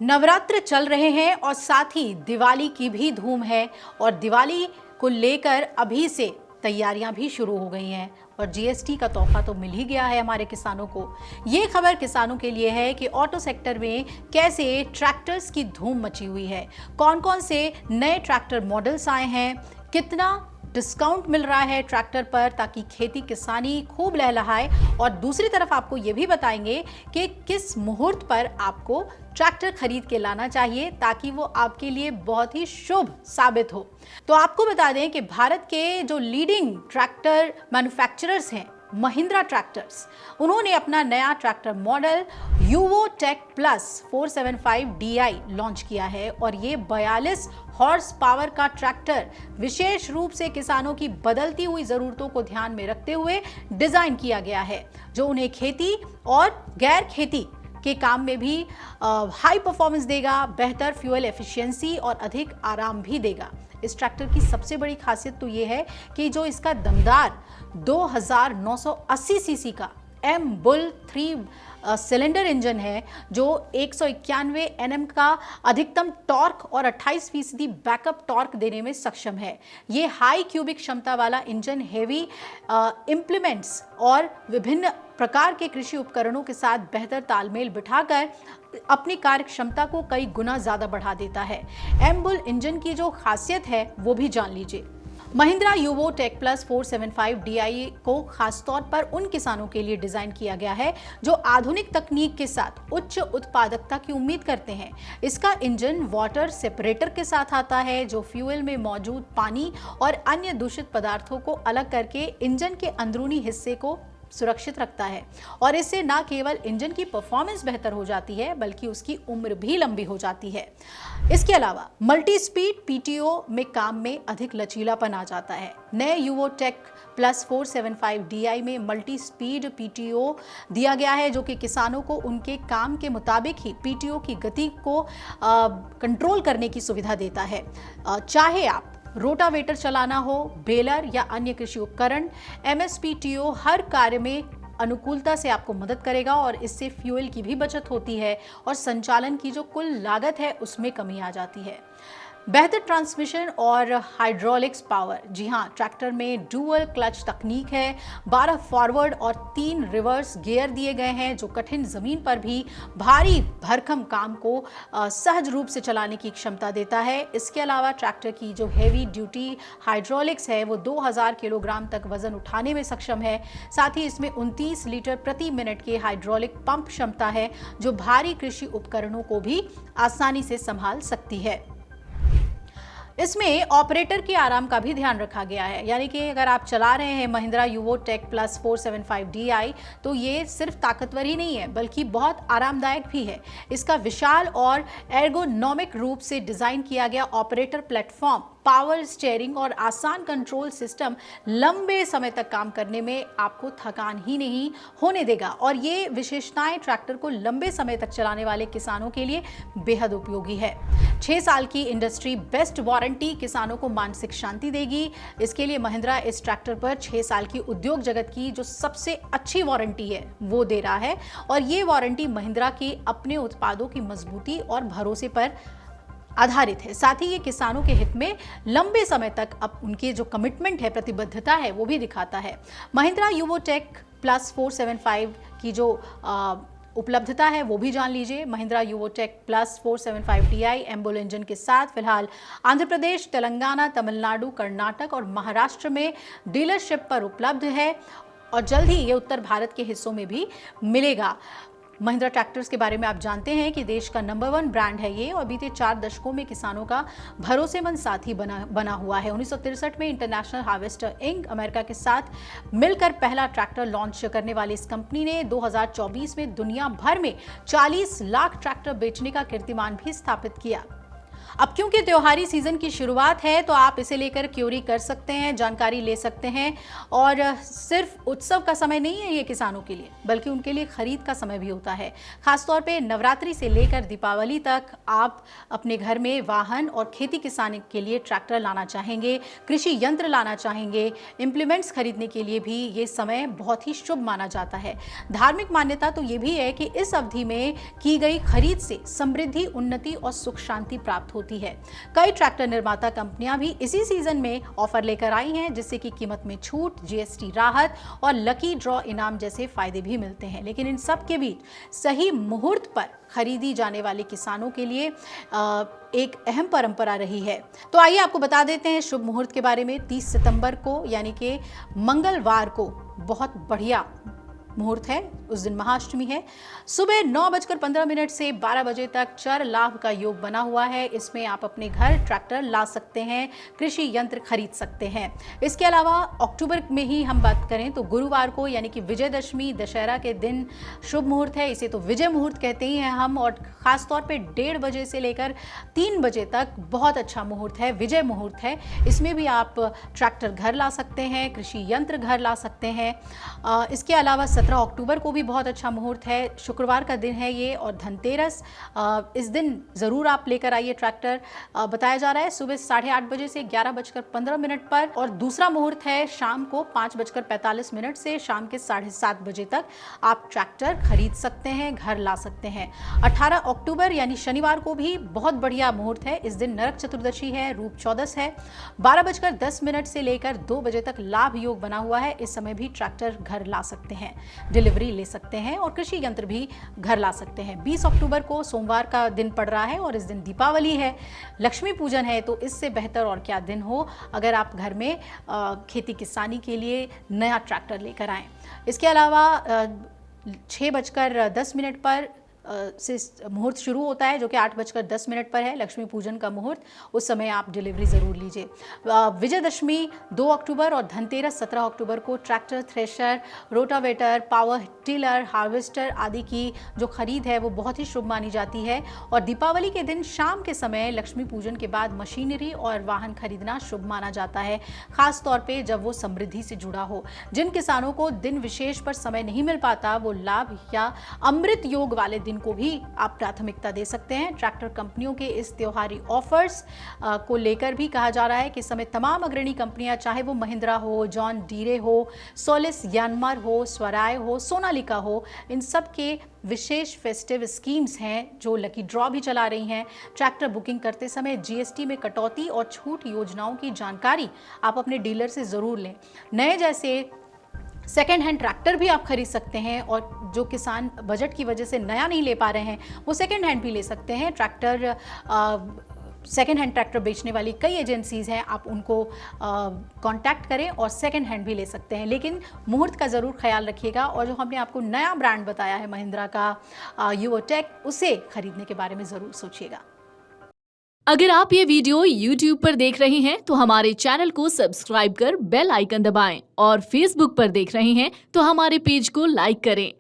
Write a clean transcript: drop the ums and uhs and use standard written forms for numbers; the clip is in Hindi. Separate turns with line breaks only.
नवरात्र चल रहे हैं और साथ ही दिवाली की भी धूम है और दिवाली को लेकर अभी से तैयारियां भी शुरू हो गई हैं और जीएसटी का तोहफा तो मिल ही गया है हमारे किसानों को। ये खबर किसानों के लिए है कि ऑटो सेक्टर में कैसे ट्रैक्टर्स की धूम मची हुई है, कौन कौन से नए ट्रैक्टर मॉडल्स आए हैं, कितना डिस्काउंट मिल रहा है ट्रैक्टर पर ताकि खेती किसानी खूब लहलहाए, और दूसरी तरफ आपको ये भी बताएंगे कि किस मुहूर्त पर आपको ट्रैक्टर खरीद के लाना चाहिए ताकि वो आपके लिए बहुत ही शुभ साबित हो। तो आपको बता दें कि भारत के जो लीडिंग ट्रैक्टर मैन्युफैक्चरर्स हैं महिंद्रा ट्रैक्टर्स, उन्होंने अपना नया tractor model Yuvo tech plus 475 DI launch किया है और ये 42 हॉर्स पावर का ट्रैक्टर विशेष रूप से किसानों की बदलती हुई जरूरतों को ध्यान में रखते हुए डिजाइन किया गया है, जो उन्हें खेती और गैर खेती के काम में भी हाई परफॉर्मेंस देगा, बेहतर फ्यूल एफिशिएंसी और अधिक आराम भी देगा। इस ट्रैक्टर की सबसे बड़ी खासियत तो ये है कि जो इसका दमदार 2980 सीसी का एम बुल 3 सिलेंडर इंजन है, जो 191 Nm का अधिकतम टॉर्क और 28% बैकअप टॉर्क देने में सक्षम है। ये हाई क्यूबिक क्षमता वाला इंजन हेवी इम्प्लीमेंट्स और विभिन्न प्रकार के कृषि उपकरणों के साथ बेहतर तालमेल बिठाकर अपनी कार्य क्षमता को कई गुना ज्यादा बढ़ा देता है। एम बुल इंजन की जो खासियत है वो भी जान लीजिए। Mahindra Yuvo tech plus 475 DI को खासतौर पर उन किसानों के लिए डिजाइन किया गया है जो आधुनिक तकनीक के साथ उच्च उत्पादकता की उम्मीद करते हैं। इसका इंजन वाटर सेपरेटर के साथ आता है, जो फ्यूल में मौजूद पानी और अन्य दूषित पदार्थों को अलग करके इंजन के अंदरूनी हिस्से को सुरक्षित रखता है, और इससे न केवल इंजन की परफॉर्मेंस बेहतर हो जाती है बल्कि उसकी उम्र भी लंबी हो जाती है। इसके अलावा मल्टी स्पीड PTO में काम में अधिक लचीलापन आ जाता है। नए यूवो टेक प्लस 475 DI में मल्टी स्पीड PTO दिया गया है, जो कि किसानों को उनके काम के मुताबिक ही PTO की गति को कंट्रोल करने की सुविधा देता है। चाहे आप रोटावेटर चलाना हो, बेलर या अन्य कृषि उपकरण, MSPTO हर कार्य में अनुकूलता से आपको मदद करेगा और इससे फ्यूल की भी बचत होती है और संचालन की जो कुल लागत है उसमें कमी आ जाती है। बेहतर ट्रांसमिशन और हाइड्रोलिक्स पावर, जी हाँ, ट्रैक्टर में डुअल क्लच तकनीक है, 12 फॉरवर्ड और 3 रिवर्स गियर दिए गए हैं, जो कठिन जमीन पर भी भारी भरकम काम को सहज रूप से चलाने की क्षमता देता है। इसके अलावा ट्रैक्टर की जो हेवी ड्यूटी हाइड्रोलिक्स है वो 2000 किलोग्राम तक वजन उठाने में सक्षम है। साथ ही इसमें 29 लीटर प्रति मिनट की हाइड्रोलिक पंप क्षमता है, जो भारी कृषि उपकरणों को भी आसानी से संभाल सकती है। इसमें ऑपरेटर के आराम का भी ध्यान रखा गया है, यानी कि अगर आप चला रहे हैं Mahindra Yuvo tech plus 475 DI तो ये सिर्फ ताकतवर ही नहीं है बल्कि बहुत आरामदायक भी है। इसका विशाल और एर्गोनॉमिक रूप से डिजाइन किया गया ऑपरेटर प्लेटफॉर्म, पावर स्टीयरिंग और आसान कंट्रोल सिस्टम लंबे समय तक काम करने में आपको थकान ही नहीं होने देगा, और ये विशेषताएं ट्रैक्टर को लंबे समय तक चलाने वाले किसानों के लिए बेहद उपयोगी है। 6 साल की इंडस्ट्री बेस्ट वारंटी किसानों को मानसिक शांति देगी। इसके लिए महिंद्रा इस ट्रैक्टर पर 6 साल की उद्योग जगत की जो सबसे अच्छी वारंटी है वो दे रहा है, और ये वारंटी महिंद्रा के अपने उत्पादों की मजबूती और भरोसे पर आधारित है। साथ ही ये किसानों के हित में लंबे समय तक अब उनके जो कमिटमेंट है, प्रतिबद्धता है, वो भी दिखाता है। महिंद्रा यूवो टेक प्लस 475 की जो उपलब्धता है वो भी जान लीजिए। Mahindra Yuvo tech plus 475 DI M bull engine के साथ फिलहाल आंध्र प्रदेश, तेलंगाना, तमिलनाडु, कर्नाटक और महाराष्ट्र में डीलरशिप पर उपलब्ध है और जल्द ही ये उत्तर भारत के हिस्सों में भी मिलेगा। महिंद्रा ट्रैक्टर्स के बारे में आप जानते हैं कि देश का नंबर 1 ब्रांड है ये, और बीते 4 दशकों में किसानों का भरोसेमंद साथी बना हुआ है। 1963 में इंटरनेशनल हार्वेस्टर इंक अमेरिका के साथ मिलकर पहला ट्रैक्टर लॉन्च करने वाली इस कंपनी ने 2024 में दुनिया भर में 40 लाख ट्रैक्टर बेचने का कीर्तिमान भी स्थापित किया। अब क्योंकि त्योहारी सीजन की शुरुआत है तो आप इसे लेकर क्यूरी कर सकते हैं, जानकारी ले सकते हैं। और सिर्फ उत्सव का समय नहीं है ये किसानों के लिए, बल्कि उनके लिए खरीद का समय भी होता है। खासतौर पे नवरात्रि से लेकर दीपावली तक आप अपने घर में वाहन और खेती किसानी के लिए ट्रैक्टर लाना चाहेंगे, कृषि यंत्र लाना चाहेंगे, इम्प्लीमेंट्स खरीदने के लिए भी ये समय बहुत ही शुभ माना जाता है। धार्मिक मान्यता तो ये भी है कि इस अवधि में की गई खरीद से समृद्धि, उन्नति और सुख शांति प्राप्त होती है। कई ट्रैक्टर निर्माता कंपनियां भी इसी सीजन में ऑफर लेकर आई हैं, जिससे कि कीमत में छूट, जीएसटी राहत और लकी ड्रॉ इनाम जैसे फायदे भी मिलते हैं। लेकिन इन सब के बीच सही मुहूर्त पर खरीदी जाने वाले किसानों के लिए एक अहम परंपरा रही है। तो आइए आपको बता देते हैं शुभ मुहूर्त के बारे में। 30 सितंबर को यानी कि मंगलवार को बहुत बढ़िया मुहूर्त है। उस दिन महाअष्टमी है। सुबह 9:15 से 12 बजे तक चर लाभ का योग बना हुआ है। इसमें आप अपने घर ट्रैक्टर ला सकते हैं, कृषि यंत्र खरीद सकते हैं। इसके अलावा अक्टूबर में ही हम बात करें तो गुरुवार को यानी कि विजयदशमी, दशहरा के दिन शुभ मुहूर्त है। इसे तो विजय मुहूर्त कहते ही हैं हम। और खासतौर पे 1:30 बजे से लेकर 3 बजे तक बहुत अच्छा मुहूर्त है, विजय मुहूर्त है। इसमें भी आप ट्रैक्टर घर ला सकते हैं, कृषि यंत्र घर ला सकते हैं। इसके अलावा 17 अक्टूबर को भी बहुत अच्छा मुहूर्त है। शुक्रवार का दिन है ये। और धनतेरस, इस दिन ज़रूर आप लेकर आइए ट्रैक्टर। बताया जा रहा है सुबह 8:30 बजे से 11:15 पर। और दूसरा मुहूर्त है शाम को 5:45 से शाम के 7:30 बजे तक आप ट्रैक्टर खरीद सकते हैं, घर ला सकते हैं। 18 अक्टूबर यानी शनिवार को भी बहुत बढ़िया मुहूर्त है। इस दिन नरक चतुर्दशी है, रूप चौदस है। 12:10 से लेकर 2 बजे तक लाभ योग बना हुआ है। इस समय भी ट्रैक्टर घर ला सकते हैं, डिलीवरी ले सकते हैं और कृषि यंत्र भी घर ला सकते हैं। 20 अक्टूबर को सोमवार का दिन पड़ रहा है और इस दिन दीपावली है, लक्ष्मी पूजन है। तो इससे बेहतर और क्या दिन हो अगर आप घर में खेती किसानी के लिए नया ट्रैक्टर लेकर आएँ। इसके अलावा 6:10 पर से मुहूर्त शुरू होता है, जो कि 8:10 पर है, लक्ष्मी पूजन का मुहूर्त। उस समय आप डिलीवरी ज़रूर लीजिए। विजयदशमी 2 अक्टूबर और धनतेरस 17 अक्टूबर को tractor, thresher, rotavator, power tiller, harvester आदि की जो खरीद है वो बहुत ही शुभ मानी जाती है। और दीपावली के दिन शाम के समय लक्ष्मी पूजन के बाद मशीनरी और वाहन खरीदना शुभ माना जाता है, खास तौर पे जब वो समृद्धि से जुड़ा हो। जिन किसानों को दिन विशेष पर समय नहीं मिल पाता, वो लाभ या अमृत योग वाले दिन को भी आप प्राथमिकता दे सकते हैं। ट्रैक्टर कंपनियों के इस त्योहारी ऑफर्स को लेकर भी कहा जा रहा है कि इस समय तमाम अग्रणी कंपनियां, चाहे वो महिंद्रा हो, जॉन डीरे हो, सोलिस यानमार हो, स्वराज हो, सोनालिका हो, इन सब के विशेष फेस्टिव स्कीम्स हैं जो लकी ड्रॉ भी चला रही हैं। ट्रैक्टर बुकिंग करते समय जीएसटी में कटौती और छूट योजनाओं की जानकारी आप अपने डीलर से ज़रूर लें। नए जैसे सेकेंड हैंड ट्रैक्टर भी आप खरीद सकते हैं और जो किसान बजट की वजह से नया नहीं ले पा रहे हैं वो सेकेंड हैंड भी ले सकते हैं। ट्रैक्टर सेकेंड हैंड ट्रैक्टर बेचने वाली कई एजेंसीज़ हैं, आप उनको कांटेक्ट करें और सेकेंड हैंड भी ले सकते हैं। लेकिन मुहूर्त का ज़रूर ख्याल रखिएगा। और जो हमने आपको नया ब्रांड बताया है महिंद्रा का युवोटेक, उसे खरीदने के बारे में ज़रूर सोचिएगा।
अगर आप ये वीडियो YouTube पर देख रहे हैं तो हमारे चैनल को सब्सक्राइब कर बेल आइकन दबाएं और Facebook पर देख रहे हैं तो हमारे पेज को लाइक करें।